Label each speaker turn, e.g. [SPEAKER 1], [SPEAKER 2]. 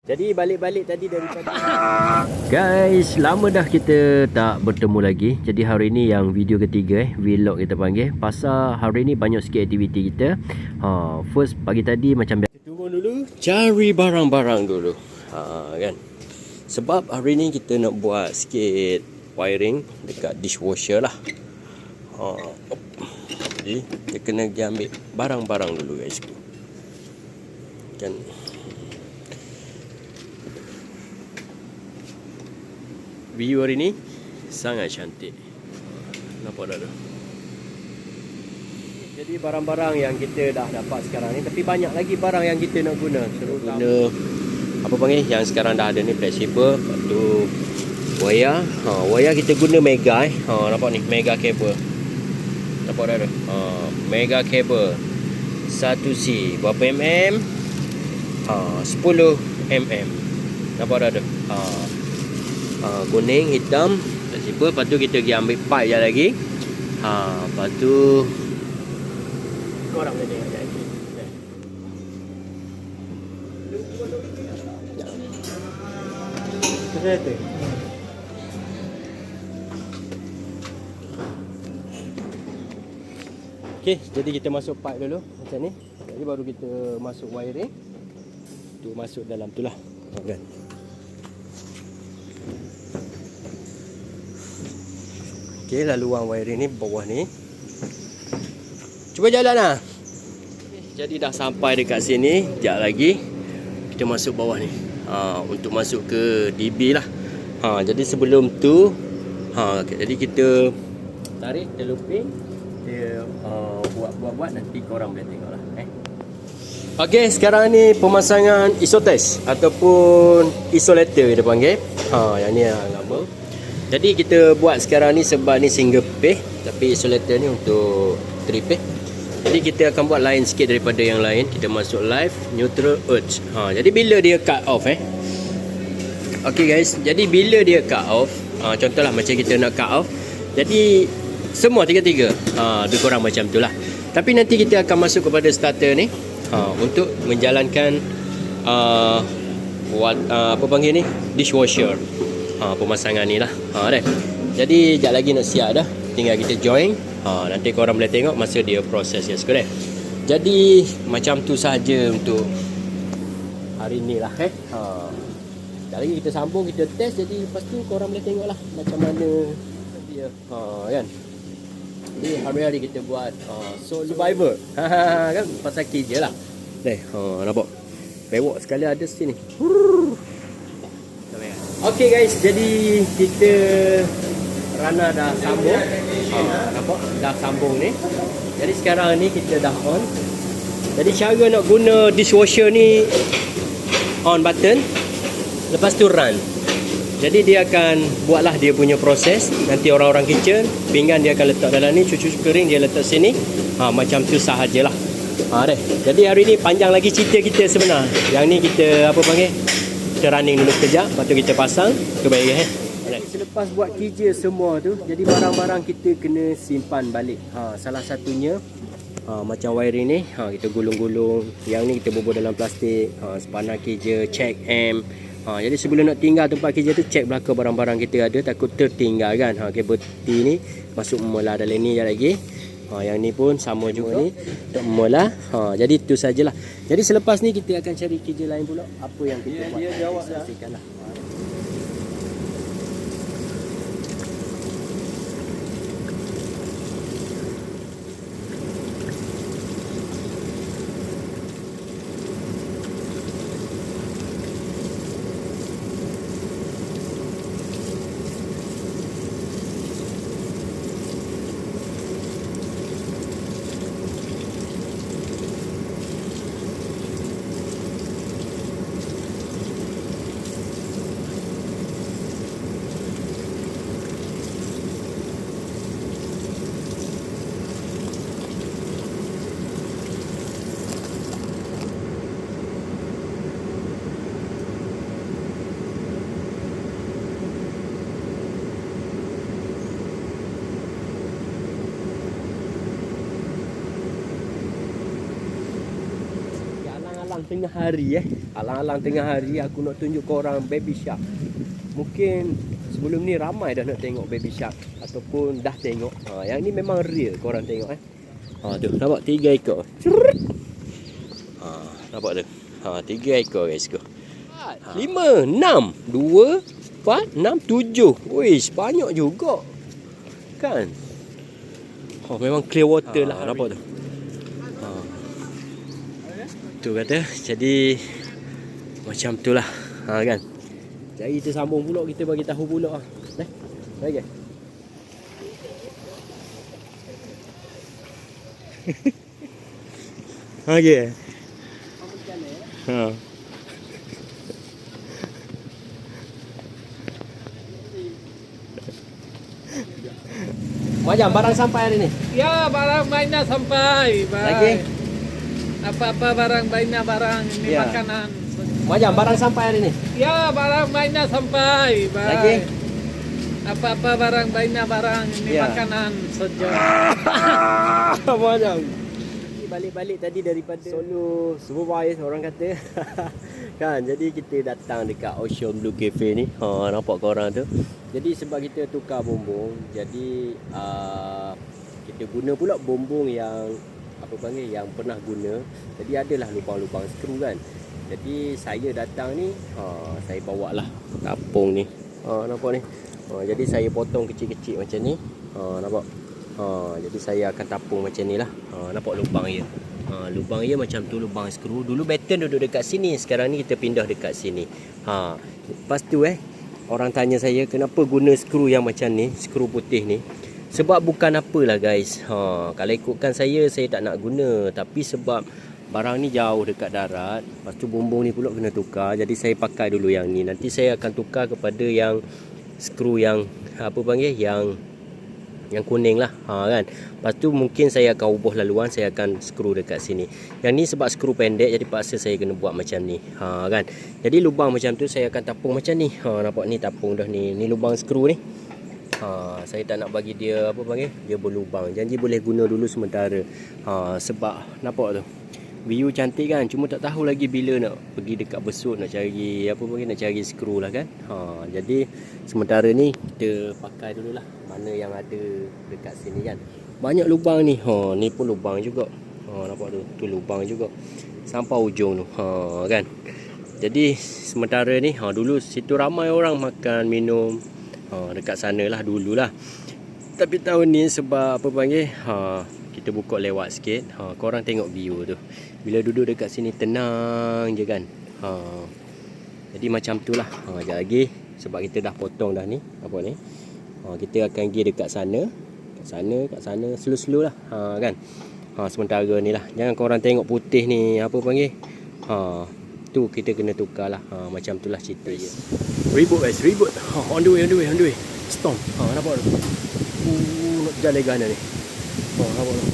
[SPEAKER 1] Jadi balik-balik tadi daripada guys, lama dah kita tak bertemu lagi. Jadi hari ni yang video ketiga vlog kita panggil. Pasal hari ni banyak sikit aktiviti kita. First pagi tadi macam biasa turun dulu cari barang-barang dulu. Kan. Sebab hari ni kita nak buat sikit wiring dekat dishwasher lah. Jadi kita kena pergi ambil barang-barang dulu guys. Kan. View hari ni sangat cantik. Nampak dah tu. Jadi barang-barang yang kita dah dapat sekarang ni, tapi banyak lagi barang yang kita nak guna. Guna apa panggil yang sekarang dah ada ni, flexible. Lepas tu wire. Wire kita guna mega nampak ni, mega cable. Nampak dah tu. Mega cable 1C berapa mm? 10 mm. Nampak dah tu. Kuning, hitam, flexible. Lepas tu kita pergi ambil pipe je lagi. Lepas tu korang boleh tengok lagi. Kereta. Okey, jadi kita masuk pipe dulu macam ni. Jadi baru kita masuk wiring. Tu masuk dalam tu lah. Kan. Okay, laluan wiring ni bawah ni. Cuba jalan lah. Jadi dah sampai dekat sini. Sekejap lagi kita masuk bawah ni. Untuk masuk ke DB lah. Jadi sebelum tu jadi kita tarik, kita looping. Dia buat nanti korang boleh tengok lah. Okay, sekarang ni pemasangan isotest ataupun isolator kita panggil. Yang ni yang lama. Jadi kita buat sekarang ni sebab ni single pay, tapi isolator ni untuk 3 pay. Jadi kita akan buat lain sikit daripada yang lain. Kita masuk live, neutral, urge. Jadi bila dia cut off okay guys, jadi bila dia cut off, contohlah macam kita nak cut off, jadi semua tiga-tiga lebih kurang macam tu lah. Tapi nanti kita akan masuk kepada starter ni untuk menjalankan apa panggil ni, dishwasher. Pemasangan ni lah. Jadi sekejap lagi nak siap dah. Tinggal kita join. Nanti korang boleh tengok masa dia proses ya sekolah. Jadi macam tu sahaja untuk hari ni lah. Sekejap lagi kita sambung, kita test. Jadi lepas tu korang boleh tengok lah macam mana dia. Kan. Jadi hari-hari kita buat survivor. Kan pasal kerja lah. Nampak. Bewok sekali ada sini. Okay guys, jadi kita Rana dah sambung. Nampak? Dah sambung ni. Jadi sekarang ni kita dah on. Jadi cara nak guna dishwasher ni, on button, lepas tu run. Jadi dia akan buatlah dia punya proses. Nanti orang-orang kitchen, pinggan dia akan letak dalam ni, cucu kering dia letak sini. Macam tu sahajalah. Jadi hari ni panjang lagi cerita kita sebenar. Yang ni kita apa panggil, kita running dulu sekejap, lepas tu kita pasang kebaik. Selepas buat kerja semua tu, jadi barang-barang kita kena simpan balik. Salah satunya macam wiring ni, kita gulung-gulung. Yang ni kita bubur dalam plastik. Sepanah kerja, check amp. Jadi sebelum nak tinggal tempat kerja tu, check belakang barang-barang kita ada, takut tertinggal kan. Kabel T ni masuk mula dalam ni je lagi. Yang ni pun sama juga ni untuk mula. Jadi itu sajalah. Jadi selepas ni kita akan cari kerja lain pula. Apa yang kita buat, dia jawab lah. alang-alang tengah hari Alang-alang tengah hari aku nak tunjuk korang Baby Shark. Mungkin sebelum ni ramai dah nak tengok Baby Shark ataupun dah tengok. Yang ni memang real korang tengok tu nampak 3 ekor. Nampak tu. 3 ekor guys tu. 5, 6, 2, 4, 6, 7. Wih, banyak juga. Kan? Memang clear water lah. Nampak tu. Tu kata. Jadi macam tu lah. Kan? Jadi kita sambung pula. Kita bagi tahu pula. Baik. Okay. Macam barang sampai hari ni?
[SPEAKER 2] Ya, barang banyak sampai.
[SPEAKER 1] Lagi?
[SPEAKER 2] Apa-apa barang banyak barang ini
[SPEAKER 1] Ya.
[SPEAKER 2] makanan.
[SPEAKER 1] Macam barang sampai hari ni?
[SPEAKER 2] Ya, barang banyak sampai.
[SPEAKER 1] Lagi?
[SPEAKER 2] Apa-apa barang banyak barang ini
[SPEAKER 1] Ya.
[SPEAKER 2] makanan saja.
[SPEAKER 1] Macam balik-balik tadi daripada Solo Supervise orang kata. Kan, jadi kita datang dekat Ocean Blue Cafe ni. Nampak korang tu. Jadi sebab kita tukar bumbung, jadi kita guna pula bumbung yang yang pernah guna. Jadi adalah lubang-lubang skru kan. Jadi saya datang ni, saya bawa lah tapung ni. Nampak ni. Jadi saya potong kecil-kecil macam ni. Nampak. Jadi saya akan tapung macam ni lah. Nampak lubang dia. Lubang dia macam tu, lubang skru. Dulu batten duduk dekat sini, sekarang ni kita pindah dekat sini. Lepas tu orang tanya saya kenapa guna skru yang macam ni, skru putih ni. Sebab bukan apalah guys. Kalau ikutkan saya tak nak guna. Tapi sebab barang ni jauh dekat darat, lepas tu bumbung ni pula kena tukar. Jadi saya pakai dulu yang ni. Nanti saya akan tukar kepada yang skru yang yang kuning lah kan. Lepas tu mungkin saya akan ubah laluan, saya akan skru dekat sini. Yang ni sebab skru pendek, jadi paksa saya kena buat macam ni kan. Jadi lubang macam tu saya akan tapung macam ni. Nampak ni tapung dah ni. Ni lubang skru ni. Saya tak nak bagi dia dia berlubang. Janji boleh guna dulu sementara. Sebab nampak tu view cantik kan, cuma tak tahu lagi bila nak pergi dekat besut nak cari nak cari skru lah kan. Jadi sementara ni kita pakai dululah mana yang ada dekat sini kan. Banyak lubang ni. Ni pun lubang juga. Nampak tu lubang juga sampai ujung tu kan. Jadi sementara ni dulu situ ramai orang makan minum dekat sana lah dululah. Tapi tahun ni sebab kita buka lewat sikit. Korang tengok view tu. Bila duduk dekat sini tenang je kan. Jadi macam tu lah. Sekejap lagi sebab kita dah potong dah ni. Apa ni? Kita akan pergi dekat sana. Kat sana slow-slow lah kan. Sementara ni lah. Jangan korang tengok putih ni tu kita kena tukar lah. Macam tu lah cerita je. Ribut guys, ribut. On the way. Storm. Nampak tu? Nak jalan gana ni. Nampak tu?